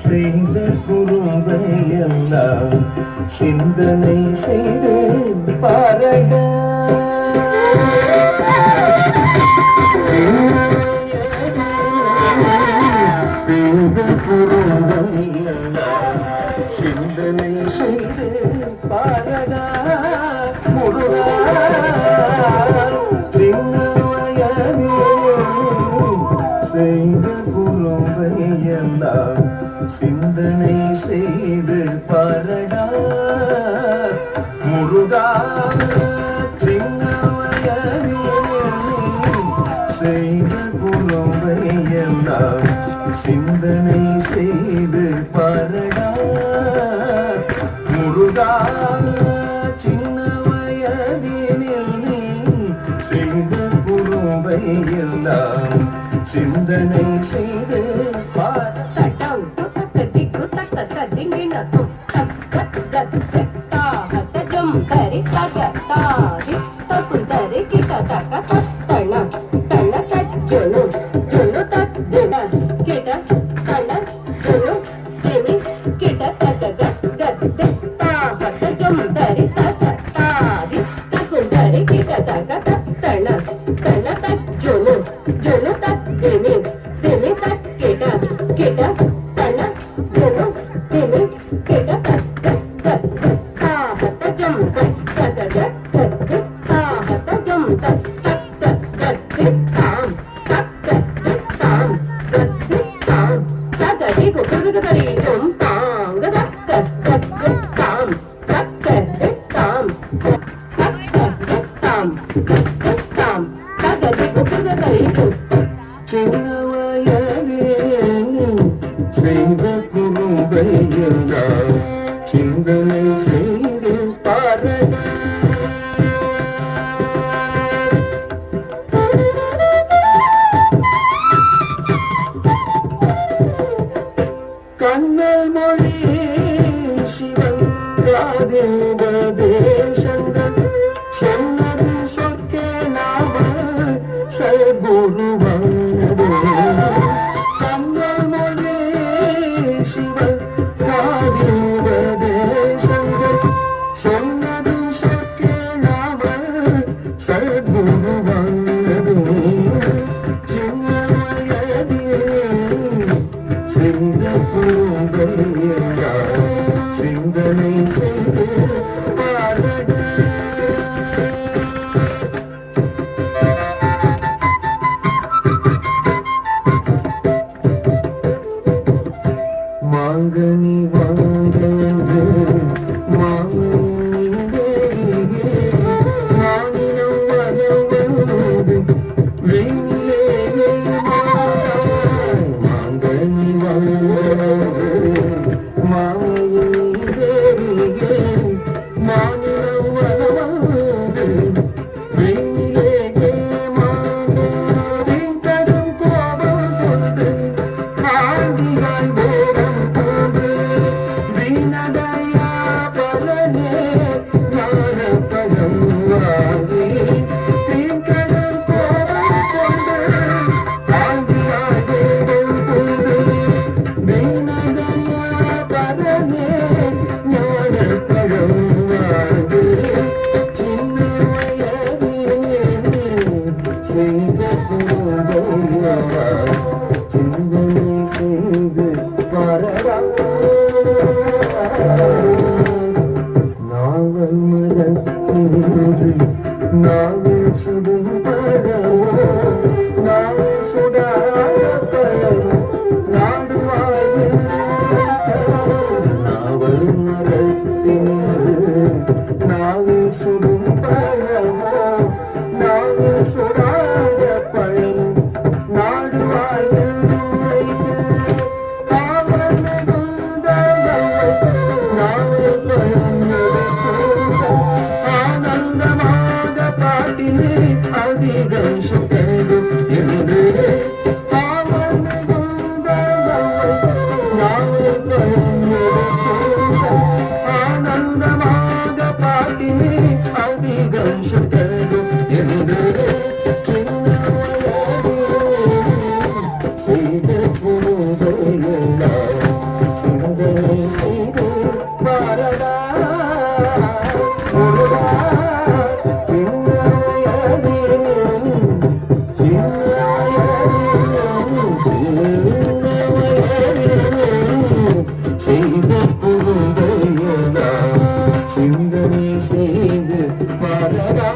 செய்த குறும்பையெல்லாம் சிந்தனை செய்து பாரடா. செய்த குறும்பையெல்லாம் சிந்தனை செய்து பாரடா. முருகா சின்ன வயதில் செய்த குறும்பையெல்லாம் சிந்தனை செய்து பாரடா. முருகா சின்ன வயதில் செய்த குறும்பையெல்லாம் சிந்தனை செய்து பாரடா. முருகா சின்ன வயதினில் நீ செய்த குறும்பையெல்லாம் சிந்தனை செய்து சின்ன வயதில் செய்த குறும்பையெல்லாம் சிந்தனை செய்து பாரடா. கண்ணல் மொழி சிவன் காதில் உபதேசங்கள் சொன்னது சொற்கே நாம சகுருவானது. கண்ணல் மொழி சிவன் காதில் உபதேசங்கள் சொன்னது சொற்கே நாம சகுருவானது. சின்ன வயதில் செய்த குறும்பையெல்லாம் சிந்தனை செய்து பாரடா. மாங்கனி வாங்கன்று மாங்கனி மானினம் வரவது வெயிலே மாங்கனி வாங்கன்று மானினம் வரவது வெயிலே மாங்கரும் கோபம் கொண்டு ஆண்டிகள் வேடம் கொண்டு வீணதையா பலனே ஞானப்பதம் வாங்கி தீங்கடல் கோபம் கொண்டு ஆண்டியாய் வேடம் கொண்டு வீணதையா பலனே ஞானப்பதம் வாங்கி சின்ன வயதில் செய்த குறும்பையெல்லாம் சிந்தனை செய்து பாரடா. நாவல் மரத்தின்று நாவில் சுடும் பழவோ நாவில் சுடாத பழவோ நாடு வாழ்வில். நாவல் மரத்தின்று நாவில் சுடும் பழவோ நாவில் சுடாத பழவோ நாடு வாழ்வில். நாவல் பாட்டிலே அதிகம் சுகரும் என்று ஆனந்தமாக பாட்டிலே அதிகம் சுகரும் என்று செய்த புதுதையெல்லாம் சிந்தனை செய்து பாரதா முருகா செய்த புதுதையெல்லாம் சிந்தனை செய்து பாரதா